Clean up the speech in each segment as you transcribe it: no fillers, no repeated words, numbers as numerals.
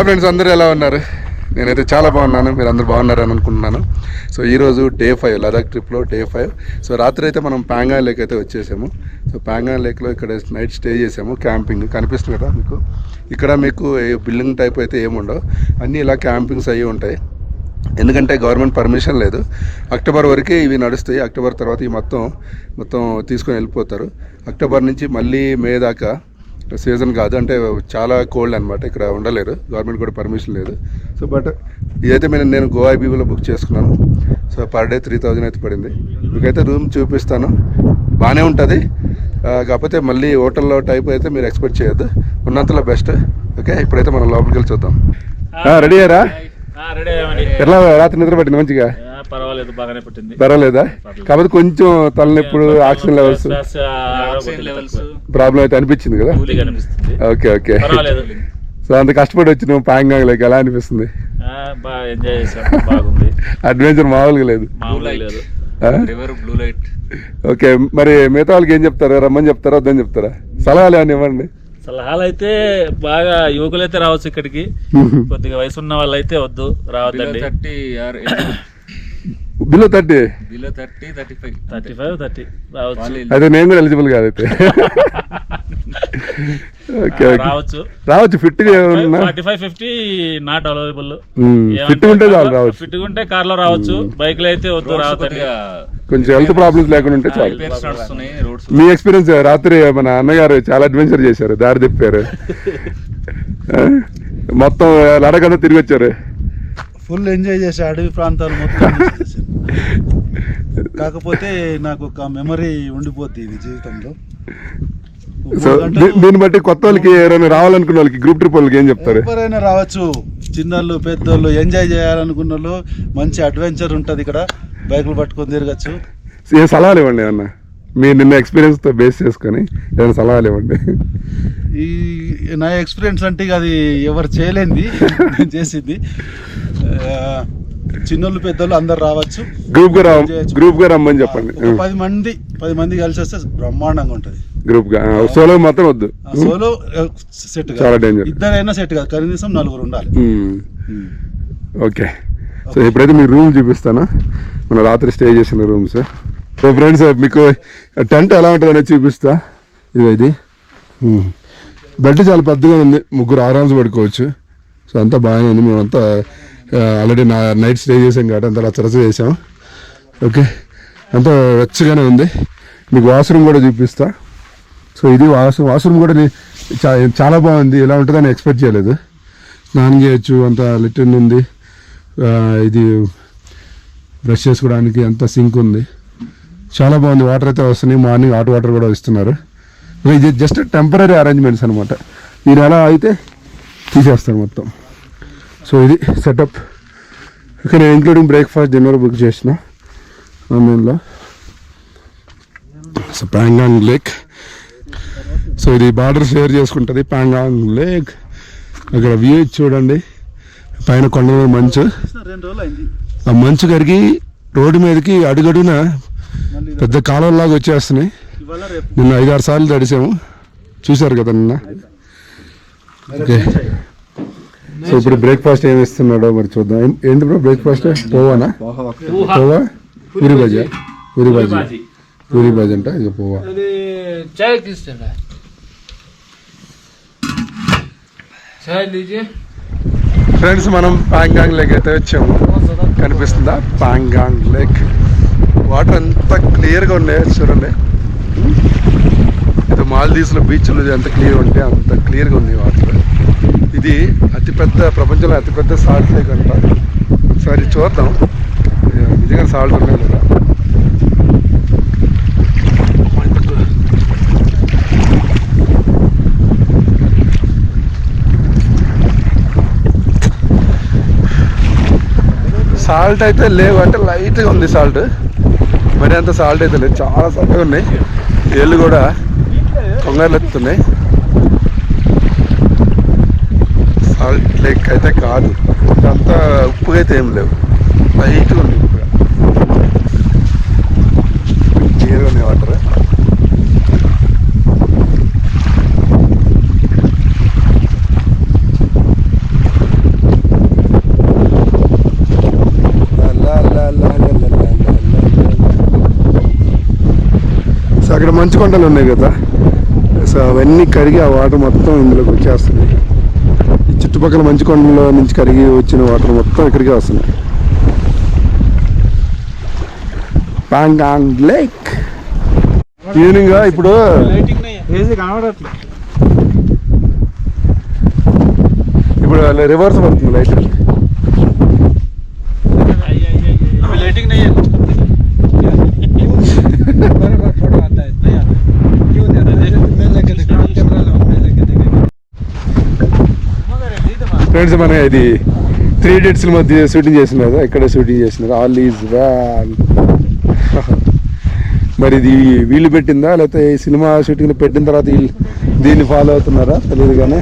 Friends అందరూ ఎలా ఉన్నారు? నేనైతే చాలా బాగున్నాను, మీరు అందరూ బాగున్నారని అనుకుంటున్నాను. సో ఈరోజు డే 5 లదాఖ్ ట్రిప్లో డే 5. సో రాత్రి అయితే మనం పాంగాంగ్ లేక్ అయితే వచ్చేసాము. సో పాంగాంగ్ లేక్లో ఇక్కడ నైట్ స్టే చేసాము. క్యాంపింగ్ కనిపిస్తుంది కదా మీకు. ఇక్కడ మీకు బిల్డింగ్ టైప్ అయితే ఏముండవు, అన్నీ ఇలా క్యాంపింగ్స్ అయ్యి ఉంటాయి. ఎందుకంటే గవర్నమెంట్ పర్మిషన్ లేదు. అక్టోబర్ వరకే ఇవి నడుస్తాయి. అక్టోబర్ తర్వాత ఈ మొత్తం తీసుకొని వెళ్ళిపోతారు. అక్టోబర్ నుంచి మళ్ళీ మే దాకా సీజన్ కాదు, అంటే చాలా కోల్డ్ అనమాట. ఇక్కడ ఉండలేరు, గవర్నమెంట్ కూడా పర్మిషన్ లేదు. సో బట్ ఇదైతే నేను గోవా ఐబీలో బుక్ చేసుకున్నాను. సో పర్ డే 3000 అయితే పడింది. మీకైతే రూమ్ చూపిస్తాను, బాగానే ఉంటుంది. కాకపోతే మళ్ళీ హోటల్లో టైప్ అయితే మీరు ఎక్స్పెక్ట్ చేయొద్దు, ఉన్నంతలో బెస్ట్. ఓకే, ఇప్పుడైతే మనం లోపలికి వెళ్ళి చూద్దాం. రెడీ అయ్యారా? ఎట్లా రాత్రి నిద్ర పట్టింది? మంచిగా పర్వాలేదు, బాగానే పట్టింది. పర్వాలేదా? కాకపోతే కొంచెం తలనొప్పుడు, ఆక్సిజన్ లెవెల్స్ ప్రాబ్లం అయితే అనిపించింది కదా? Okay okay. సో అంత కష్టపడి వచ్చి నువ్వు పాంగాంగ్ లేక ఎలా అనిపిస్తుంది? అడ్వెంచర్ మామూలుగా లేదు. ఓకే, మరి మిగతా వాళ్ళకి ఏం చెప్తారా? రమ్మని చెప్తారా, వద్దని చెప్తారా? సలహాలు ఏమన్నా ఇవ్వండి. సలహాలు అయితే బాగా యువకులైతే రావచ్చు ఇక్కడికి, కొద్దిగా వయసు ఉన్న వాళ్ళు అయితే వద్దు, రావద్దండి. బిలో 30 రావచ్చు. అయితే నేను కూడా ఎలిజిబుల్ కాదైతే. రావచ్చు ఫిట్ గా 45-50 నాట్ అవైలబుల్. ఫిట్ ఉంటే చాలు రావచ్చు. ఫిట్ ఉంటే కార్ లో రావచ్చు, బైక్ లో అయితే వద్దు, రావద్దండి. కొంచెం హెల్త్ ప్రాబ్లమ్స్ లేకుండా ఉంటే చాలు. మీ ఎక్స్పీరియన్స్? రాత్రి మన అన్నగారు చాలా అడ్వెంచర్ చేశారు, దారి తిప్పారు, మొత్తం లడఖ్ అంతా తిరిగి వచ్చారు. ఫుల్ ఎంజాయ్ చేసే అడవి ప్రాంతాలు మొత్తం. కాకపోతే నాకు ఒక మెమరీ ఉండిపోద్ది ఇది జీవితంలో. సో దీన్ని బట్టి కొత్త వాళ్ళకి, ఎవరైనా రావాలనుకున్న వాళ్ళకి, గ్రూప్ ట్రిప్ వాళ్ళకి ఏం చెప్తారు? ఎవరైనా రావచ్చు, చిన్నోళ్ళు పెద్దోళ్ళు, ఎంజాయ్ చేయాలనుకున్న వాళ్ళు. మంచి అడ్వెంచర్ ఉంటుంది ఇక్కడ, బైకులు పట్టుకొని తిరగచ్చు. ఏ సలహాలు ఇవ్వండి ఏమన్నా, మీ నిన్న ఎక్స్పీరియన్స్ తో బేస్ చేసుకొని ఏమైనా సలహాలు ఇవ్వండి. ఈ నా ఎక్స్పీరియన్స్ అంటే అది ఎవరు చేయలేంది, నేను చేసింది. చిన్నోళ్ళు పెద్దోళ్ళు అందరు రావచ్చు, గ్రూప్ గా రమ్మని చెప్పండి. 10 మంది కలిసి వస్తే బ్రహ్మాండంగా ఉంటుంది. గ్రూప్ గా, సోలో మాత్రం వద్దు. సోలో సెట్ చాలా డేంజర్. ఇద్దరైనా సెట్ కాదు, కనీసం 4 ఉండాలి. ఓకే, సో ఇప్పుడైతే మీ రూమ్ చూపిస్తాను, మన రాత్రి స్టే చేసిన రూమ్స్. సో ఫ్రెండ్స్, మీకు టెంట్ ఎలా ఉంటుంది అనేది చూపిస్తా. ఇది బెడ్ చాలా పెద్దగా ఉంది, 3 ఆరామ్స్ పడుకోవచ్చు. సో అంతా బాగానే ఉంది. మేమంతా ఆల్రెడీ నైట్ స్టే చేసాం కాబట్టి అంతా రచ్చరచ్చ చేసాం. ఓకే, అంతా వెచ్చగానే ఉంది. మీకు వాష్రూమ్ కూడా చూపిస్తా. సో ఇది వాష్రూమ్ కూడా చాలా బాగుంది, ఎలా ఉంటుందని ఎక్స్పెక్ట్ చేయలేదు. స్నానం చేయొచ్చు, అంత లిటర్న్ ఉంది. ఇది బ్రష్ చేసుకోవడానికి అంత సింక్ ఉంది, చాలా బాగుంది. వాటర్ అయితే వస్తున్నాయి, మార్నింగ్ హాట్ వాటర్ కూడా ఇస్తున్నారు. ఇది జస్ట్ టెంపరీ అరేంజ్మెంట్స్ అనమాట. ఈ నెల అయితే తీసేస్తారు మొత్తం. సో ఇది సెటప్. ఇక్కడ నేను ఇంక్లూడింగ్ బ్రేక్ఫాస్ట్, డిన్నర్ బుక్ చేసిన ఆన్లైన్లో. సో పాంగాంగ్ లేక్, సో ఇది బార్డర్ షేర్ చేసుకుంటుంది పాంగాంగ్ లేక్. అక్కడ వ్యూ చూడండి, పైన కొండల మంచు, ఆ మంచు కరిగి రోడ్డు మీదకి అడుగడున పెద్ద కాలువలాగా వచ్చేస్తున్నాయి. నిన్న 5-6 సార్లు తడిసాము, చూసారు కదా నిన్న. ఓకే, సో ఇప్పుడు బ్రేక్ఫాస్ట్ ఏమి ఇస్తున్నాడో మరి చూద్దాం. ఏంటి బ్రో బ్రేక్ఫాస్ట్? పోవానా? పోవా, పూరి బాజీ అంట. ఇక పోవా. ఫ్రెండ్స్, మనం పాంగాంగ్ లేక్ అయితే వచ్చాము. కనిపిస్తుందా పాంగాంగ్ లేక్? వాటర్ ఎంత క్లియర్గా ఉన్నాయి చూడండి. ఇది మాల్దీవ్స్లో బీచ్లు ఎంత క్లియర్ ఉంటే అంత క్లియర్గా ఉంది వాటర్. ఇది ప్రపంచంలో అతిపెద్ద సాల్ట్ లేక్ అంట. ఒకసారి చూద్దాం నిజంగా సాల్ట్ ఉన్నాయి లేదా. సాల్ట్ అయితే లేవు, అంటే లైట్గా ఉంది సాల్ట్, మరి అంత సాల్ట్ అయితే లేదు. చాలా సాల్ట్గా ఉన్నాయి, ఏళ్ళు కూడా కొంగర్లు ఎత్తున్నాయి. సాల్ట్ లేక్ అయితే కాదు, అంతా ఉప్పుగా అయితే ఏం లేవు, లైట్గా ఉంది ఉప్పుగా. క్లియర్గా ఉన్నాయి వాటర్. ఇక్కడ మంచు కొండలు ఉన్నాయి కదా, సో అవన్నీ కరిగి ఆ వాటర్ మొత్తం ఇందులోకి వచ్చేస్తుంది. ఈ చుట్టుపక్కల మంచు కొండల నుంచి కరిగి వచ్చిన వాటర్ మొత్తం ఇక్కడికే వస్తుంది. Pangong lake evening. ఇప్పుడు ఇప్పుడు రివర్స్ పడుతుంది లైట్. ఫ్రెండ్స్ మన ఇది 3 Idiots మధ్య షూటింగ్ చేసినారు, ఇక్కడ షూటింగ్ చేసినారు. All is well. మరి ఇది వీళ్ళు పెట్టిందా లేకపోతే ఈ సినిమా షూటింగ్ పెట్టిన తర్వాత వీళ్ళు దీన్ని ఫాలో అవుతున్నారా తెలియదు కానీ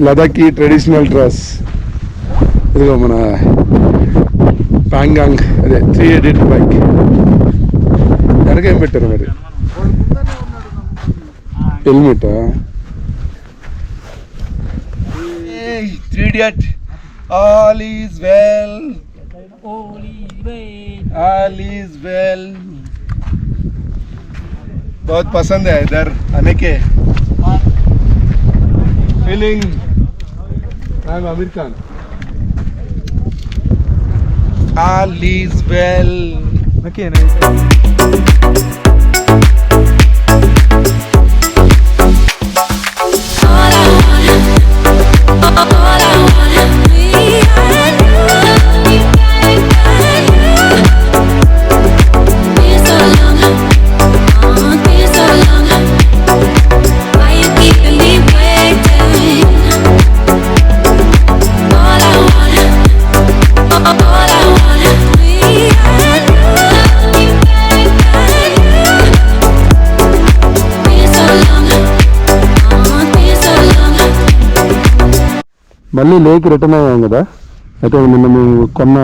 లదాఖీ ట్రెడిషనల్ డ్రెస్ ఇదిగో మన పాంగాంగ్ అదే 3 Idiots బైక్ వెనక ఏం పెట్టారు మరి? Helmet. 3 Idiots. All is well. All is well. बहुत पसंद है इधर आने के. Feeling I am Amir Khan. All is well. Okay, nice. మళ్ళీ లేక్ రిటర్న్ అయ్యాం కదా. అయితే నిన్న మేము కొన్న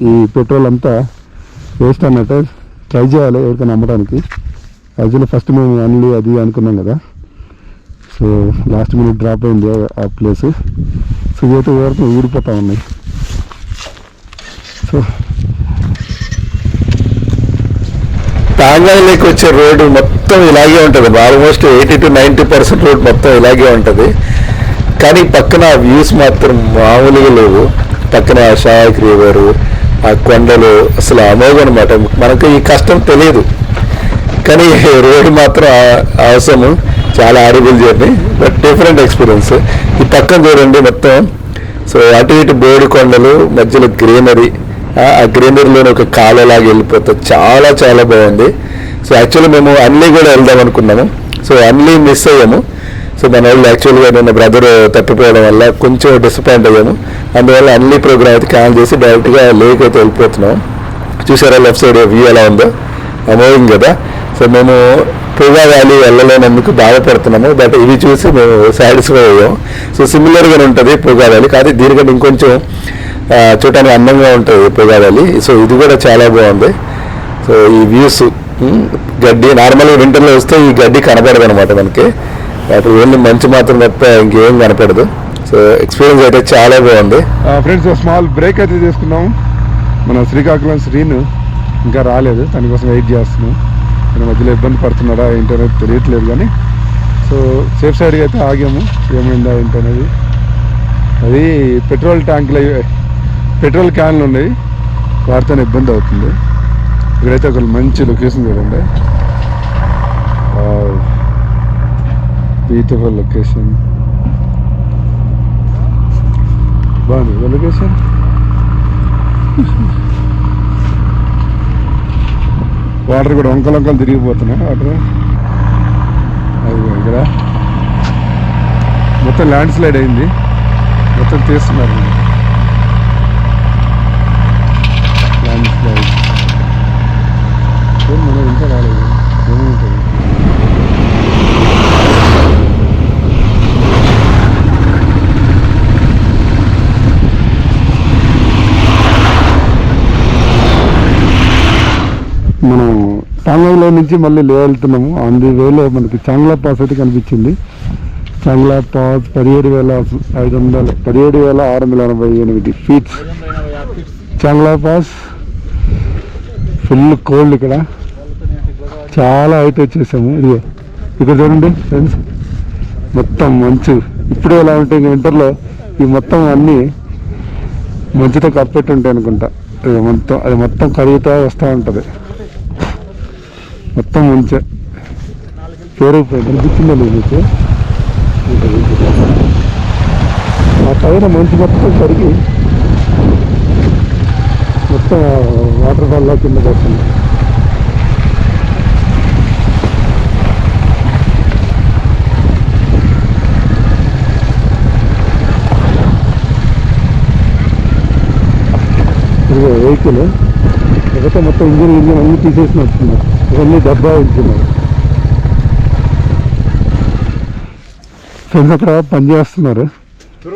ఈ పెట్రోల్ అంతా వేస్ట్ అన్నట్టు. ట్రై చేయాలి ఎవరికైనా అమ్మడానికి. యాక్చువల్లీ ఫస్ట్ మేము అన్లీ అది అనుకున్నాం కదా, సో లాస్ట్ మినిట్ డ్రాప్ అయింది ఆ ప్లేస్. సో ఇదైతే ఎవరికి ఊడిపోతూ ఉన్నాయి. సో పాంగాంగ్ లేక్ వచ్చే రోడ్డు మొత్తం ఇలాగే ఉంటుంది. ఆల్మోస్ట్ 80 to 90% రోడ్ మొత్తం ఇలాగే ఉంటుంది. కానీ పక్కన వ్యూస్ మాత్రం మామూలుగా లేవు. పక్కన షాక్ రివర్, ఆ కొండలు అసలు అమోఘం అనమాట. మనకు ఈ కష్టం తెలియదు కానీ రోడ్ మాత్రం అవసరం. చాలా audible journey, but different experience. ఈ పక్కన చూడండి మొత్తం. సో అటు ఇటు బోడి కొండలు, మధ్యలో గ్రీనరీ, ఆ గ్రీనరీలోనే ఒక కాలువలాగా వెళ్ళిపోతుంది. చాలా చాలా బాగుంది. సో యాక్చువల్లీ మేము అన్నీ కూడా వెళ్దాం అనుకున్నాము. సో అన్నీ మిస్ అయ్యాము. సో మన వాళ్ళు యాక్చువల్గా నిన్న బ్రదర్ తప్పిపోవడం వల్ల కొంచెం డిసప్పాయింట్ అయ్యాము. అందువల్ల అన్ని ప్రోగ్రామ్ అయితే క్యాన్సిల్ చేసి డైరెక్ట్గా లేక్ అయితే వెళ్ళిపోతున్నాం. చూసారా లెఫ్ట్ సైడ్ వ్యూ ఎలా ఉందో, అమోఘం కదా. సో మేము పొగా వ్యాలీ వెళ్ళలేనందుకు బాధపడుతున్నాము, బట్ ఇవి చూసి మేము సాటిస్ఫై అయ్యాం. సో సిమిలర్గానే ఉంటుంది పొగా వ్యాలీ, కానీ దీనికంటే ఇంకొంచెం చూడటానికి అందంగా ఉంటుంది పొగా వ్యాలీ. సో ఇది కూడా చాలా బాగుంది. సో ఈ వ్యూస్, గడ్డి నార్మల్గా వింటర్లో వస్తే ఈ గడ్డి కనపడదు అనమాట మనకి. అప్పుడు ఓన్లీ మంచు మాత్రం తప్ప ఇంకేం కనపడదు. సో ఎక్స్పీరియన్స్ అయితే చాలా బాగుంది. ఫ్రెండ్స్ స్మాల్ బ్రేక్ అయితే తీసుకున్నాము. మన శ్రీకాకుళం శ్రీను ఇంకా రాలేదు, దానికోసం వెయిట్ చేస్తున్నాం. నేను మధ్యలో ఇబ్బంది పడుతున్నాడా ఏంటనేది తెలియట్లేదు కానీ, సో సేఫ్ సైడ్గా అయితే ఆగాము. ఏమైందా ఏంటనేది. అది పెట్రోల్ ట్యాంకులు, పెట్రోల్ క్యాన్లు ఉన్నాయి, వాటితో ఇబ్బంది అవుతుంది. ఇక్కడైతే ఒక మంచి లొకేషన్ చూడండి, బ్యూటిఫుల్ లొకేషన్, బాగుంది లొకేషన్. వాటర్ కూడా వంకలు తిరిగిపోతున్నాయి వాటర్. అది ఇక్కడ మొత్తం ల్యాండ్ స్లైడ్ అయింది, మొత్తం తీస్తున్నారు ల్యాండ్ స్లైడ్. మనం ఇంకా రాలేదు, ఏముంటుంది. మనం పాంగంగ్లో నుంచి మళ్ళీ లే వెళ్తున్నాము. ఆన్ ది వేలో మనకి చాంగ్లా పాస్ అయితే కనిపించింది. Chagla pass 17,688 feets. Chagla pass full cold ఇక్కడ, చాలా హైట్ వచ్చేసాము. ఇది ఇక్కడ చూడండి ఫ్రెండ్స్, మొత్తం మంచు. ఇప్పుడే ఎలా ఉంటాయి, ఇంకా వింటర్లో ఈ మొత్తం అన్నీ మంచుతో కప్పెట్టి ఉంటాయి అనుకుంటా. అది మొత్తం కరుగుతూ వస్తూ ఉంటుంది, మొత్తం మంచే. పేరైపోయింది అనిపించిందా మీకు? ఆ పైన మంచు మొత్తం కరిగి మొత్తం వాటర్ ఫాల్లో కిందకి వస్తుంది. ఇదిగో వెహికల్ ఒకటే మొత్తం ఇంజిన్ అన్నీ తీసేసి వస్తున్నారు, ఇవన్నీ డబ్బా ఉంటున్నారు. ఫ్రెండ్స్ అక్కడ పని చేస్తున్నారు.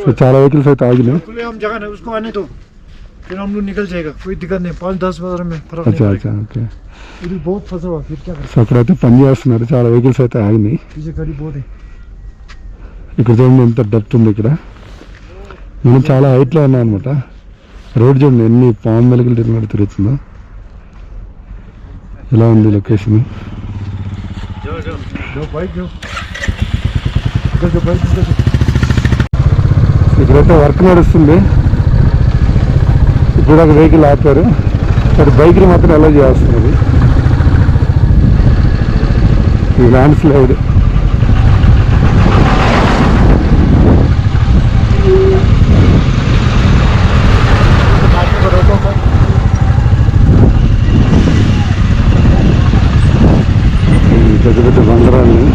సో చాలా వెహికల్స్ అయితే ఆగినాయి. ఓకే. సో అక్కడైతే పని చేస్తున్నారు, చాలా వెహికల్స్ అయితే ఆగినాయి. ఇక్కడ చూడండి ఎంత డెప్త్ ఉంది. ఇక్కడ మనం చాలా హైట్లో ఉన్నాం అనమాట. రోడ్ చూడండి ఎన్ని పాము మెలకలు తిరుగుతుందో. ఎలా ఉంది లొకేషన్? ఇక్కడైతే వర్క్ నడుస్తుంది. ఇప్పుడు ఒక వెహికల్ ఆపారు, మరి బైక్ని మాత్రం అలౌ చేస్తున్నది. ఈ ల్యాండ్ స్లైడ్ పెద్ద పెద్ద బంగారాన్ని.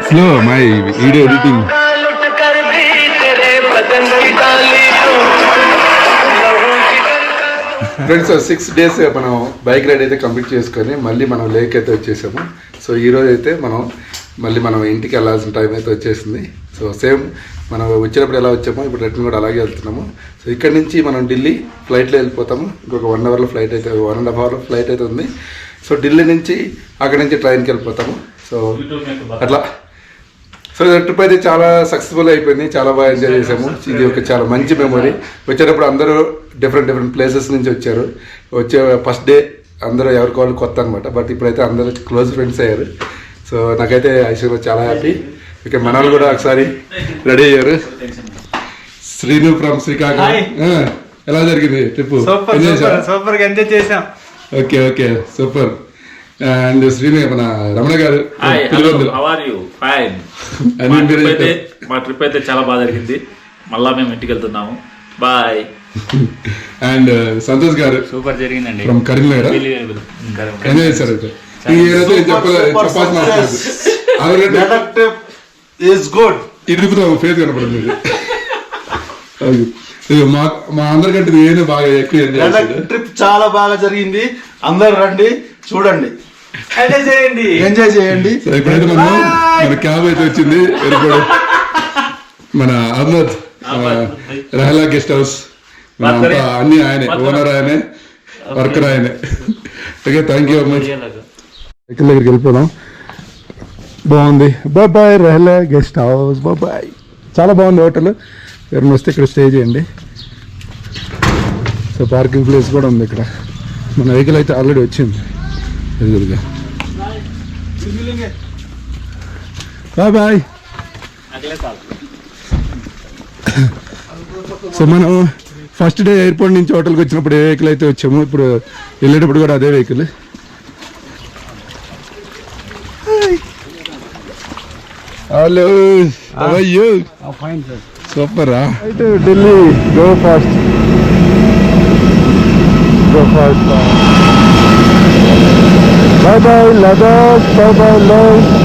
Slow my video editing. Friends 6 days మనం బైక్ రైడ్ అయితే కంప్లీట్ చేసుకొని మళ్ళీ మనం లేక్ అయితే వచ్చేసాము. సో ఈరోజు అయితే మనం ఇంటికి వెళ్ళాల్సిన టైం అయితే వచ్చేసింది. సో సేమ్ మనం వచ్చినప్పుడు ఎలా వచ్చామో ఇప్పుడు రిటర్న్ కూడా అలాగే వెళ్తున్నాము. సో ఇక్కడ నుంచి మనం ఢిల్లీ ఫ్లైట్లో వెళ్ళిపోతాము. ఇంకొక 1 hourలో ఫ్లైట్ అయితే 1.5 hour ఫ్లైట్ అయితే ఉంది. సో ఢిల్లీ నుంచి అక్కడి నుంచి ట్రైన్కి వెళ్ళిపోతాము. సో అట్లా సో ట్రిప్ అయితే చాలా సక్సెస్ఫుల్ అయిపోయింది, చాలా బాగా ఎంజాయ్ చేసాము. ఇది ఒక చాలా మంచి మెమొరీ. వచ్చేటప్పుడు అందరూ డిఫరెంట్ ప్లేసెస్ నుంచి వచ్చారు. వచ్చే ఫస్ట్ డే అందరూ ఎవరికి వాళ్ళు కొత్త అనమాట, బట్ ఇప్పుడైతే అందరూ క్లోజ్ ఫ్రెండ్స్ అయ్యారు. సో నాకైతే ఐశ్వర్య చాలా హ్యాపీ. ఇక మన వాళ్ళు కూడా ఒకసారి రెడీ అయ్యారు. శ్రీను ఫ్రమ్ శ్రీకాకుళం. ఎలా జరిగింది ట్రిప్? సూపర్ ఎంజాయ్ చేసాం. Okay super. అండ్ శ్రీను మన రమణ గారు, మా ట్రిప్ అయితే చాలా బాగా జరిగింది. మళ్ళా మేము ఇంటికి వెళ్తున్నాము. బాయ్. అండ్ సంతోష్ గారు సూపర్ జరిగిందండి ఫ్రమ్ కరీంనగర్. ఎంజాయ్ చేశారు అయితే. ఫేస్ కనపడింది. మా అందరికంటే నేను బాగా ఎక్కువ ట్రిప్ చాలా బాగా జరిగింది. అందరు రండి, చూడండి, ఎంజాయ్ చేయండి. ఇప్పుడైతే మన క్యాబ్ అయితే వచ్చింది. మన అహ్మద్ రహలా గెస్ట్ హౌస్ అంతా అన్ని ఆయనే, ఓనర్ ఆయనే, వర్కర్ ఆయనే. Okay, thank you very much. ఎక్కడి దగ్గరికి వెళ్ళిపోదాం. బాగుంది. Bye Rahala guest house. Bye. చాలా బాగుంది హోటల్. ఎవరైనా వస్తే ఇక్కడ స్టే చేయండి. సో పార్కింగ్ ప్లేస్ కూడా ఉంది ఇక్కడ. మన వెహికల్ అయితే ఆల్రెడీ వచ్చింది ఎదురుగా. బాయ్. సో మనం ఫస్ట్ డే ఎయిర్పోర్ట్ నుంచి హోటల్కి వచ్చినప్పుడు ఏ వెహికల్ అయితే వచ్చాము, ఇప్పుడు వెళ్ళేటప్పుడు కూడా అదే vehicle. Hello how are you fine sir. Super right Delhi go fast bye bye Ladakh, bye bye Leh.